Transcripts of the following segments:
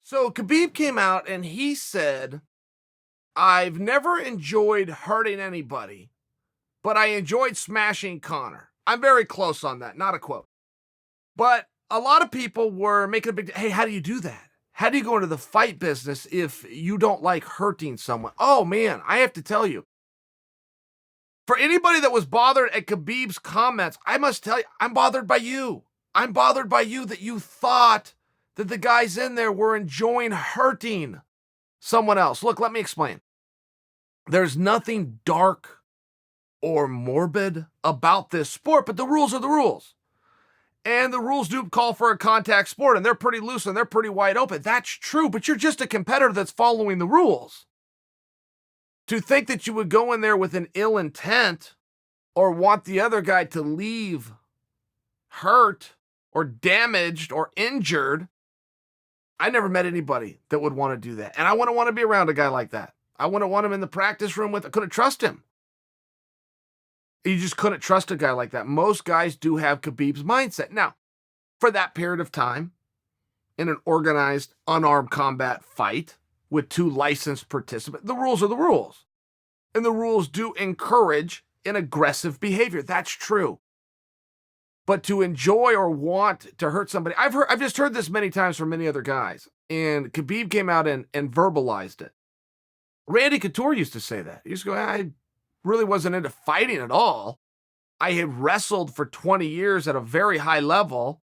So Khabib came out and he said, I've never enjoyed hurting anybody, but I enjoyed smashing Conor. I'm very close on that, not a quote. But a lot of people were making a big, hey, how do you do that? How do you go into the fight business if you don't like hurting someone? Oh man, I have to tell you, for anybody that was bothered at Khabib's comments, I must tell you, I'm bothered by you. I'm bothered by you that you thought that the guys in there were enjoying hurting someone else. Look, let me explain. There's nothing dark or morbid about this sport, but the rules are the rules. And the rules do call for a contact sport, and they're pretty loose and they're pretty wide open. That's true, but you're just a competitor that's following the rules. To think that you would go in there with an ill intent or want the other guy to leave hurt or damaged or injured, I never met anybody that would want to do that. And I wouldn't want to be around a guy like that. I wouldn't want him in the practice room I couldn't trust him. You just couldn't trust a guy like that. Most guys do have Khabib's mindset. Now, for that period of time, in an organized, unarmed combat fight with two licensed participants, the rules are the rules. And the rules do encourage an aggressive behavior. That's true. But to enjoy or want to hurt somebody, I've just heard this many times from many other guys. And Khabib came out and verbalized it. Randy Couture used to say that. He used to go, I really wasn't into fighting at all. I had wrestled for 20 years at a very high level.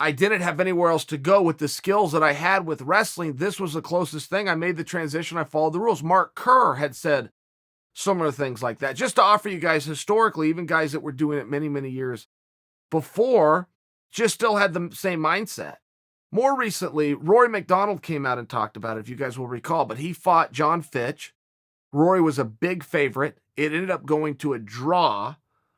I didn't have anywhere else to go with the skills that I had with wrestling. This was the closest thing. I made the transition. I followed the rules. Mark Kerr had said similar things like that. Just to offer you guys historically, even guys that were doing it many, many years before, just still had the same mindset. More recently, Rory McDonald came out and talked about it, if you guys will recall, but he fought John Fitch. Rory was a big favorite. It ended up going to a draw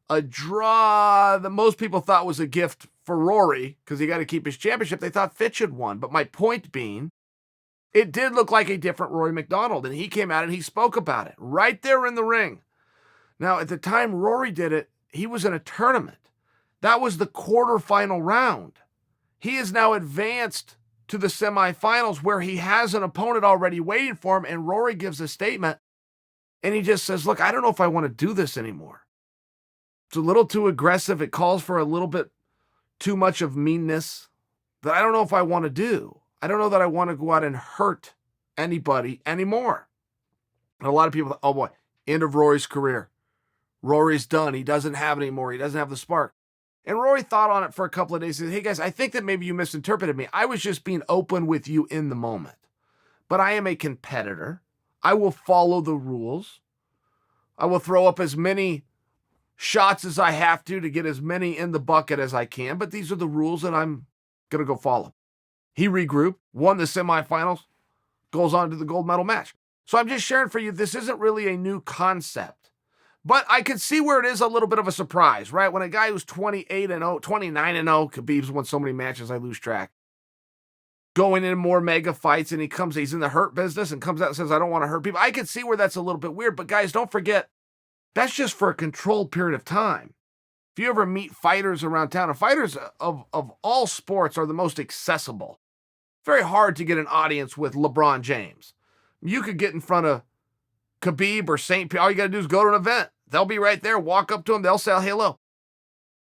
that most people thought was a gift for Rory because he got to keep his championship. They thought Fitch had won. But my point being, it did look like a different Rory McDonald, and he came out and he spoke about it right there in the ring. Now, at the time Rory did it, he was in a tournament. That was the quarterfinal round. He is now advanced to the semifinals where he has an opponent already waiting for him, and Rory gives a statement, and he just says, look, I don't know if I want to do this anymore. It's a little too aggressive. It calls for a little bit too much of meanness that I don't know if I want to do. I don't know that I want to go out and hurt anybody anymore. And a lot of people think, oh boy, end of Rory's career. Rory's done. He doesn't have it anymore. He doesn't have the spark. And Rory thought on it for a couple of days. He said, hey guys, I think that maybe you misinterpreted me. I was just being open with you in the moment. But I am a competitor. I will follow the rules. I will throw up as many shots as I have to get as many in the bucket as I can. But these are the rules that I'm going to go follow. He regrouped, won the semifinals, goes on to the gold medal match. So I'm just sharing for you, this isn't really a new concept. But I could see where it is a little bit of a surprise, right? When a guy who's 28-0, 29-0, Khabib's won so many matches, I lose track, going in more mega fights, and he's in the hurt business and comes out and says, I don't want to hurt people. I could see where that's a little bit weird, but guys, don't forget, that's just for a controlled period of time. If you ever meet fighters around town, and fighters of all sports are the most accessible. Very hard to get an audience with LeBron James. You could get in front of Khabib or St. Pierre. All you got to do is go to an event. They'll be right there. Walk up to them. They'll say hello.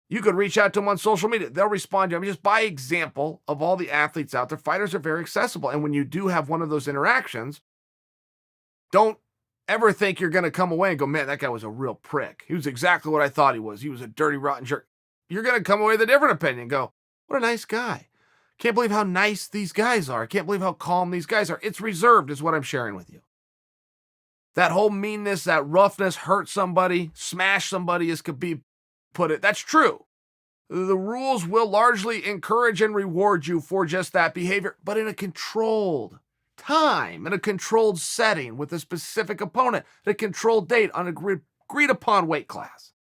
You could reach out to them on social media. They'll respond to them. Just by example of all the athletes out there, fighters are very accessible. And when you do have one of those interactions, don't ever think you're going to come away and go, man, that guy was a real prick. He was exactly what I thought he was. He was a dirty, rotten jerk. You're going to come away with a different opinion and go, what a nice guy. Can't believe how nice these guys are. I can't believe how calm these guys are. It's reserved is what I'm sharing with you. That whole meanness, that roughness, hurt somebody, smash somebody, as Khabib put it, that's true. The rules will largely encourage and reward you for just that behavior, but in a controlled time, in a controlled setting, with a specific opponent, at a controlled date, on an agreed upon weight class.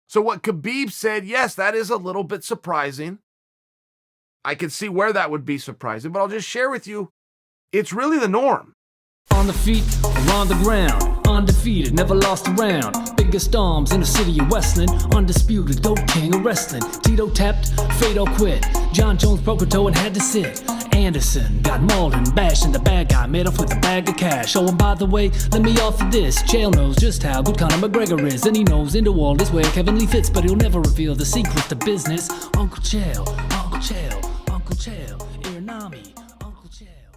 So what Khabib said, yes, that is a little bit surprising. I can see where that would be surprising, but I'll just share with you, it's really the norm. On the feet, around the ground, undefeated, never lost a round. Biggest arms in the city of Westland, undisputed, GOAT king of wrestling. Tito tapped, Fado quit. John Jones broke a toe and had to sit. Anderson got mauled and bashed, and the bad guy made off with a bag of cash. Oh, and by the way, let me offer this. Chael knows just how good Conor McGregor is, and he knows into all is where Kevin Lee fits, but he'll never reveal the secret to business. Uncle Chael, Uncle Chael, Uncle Chael, Iranami, Uncle Chael.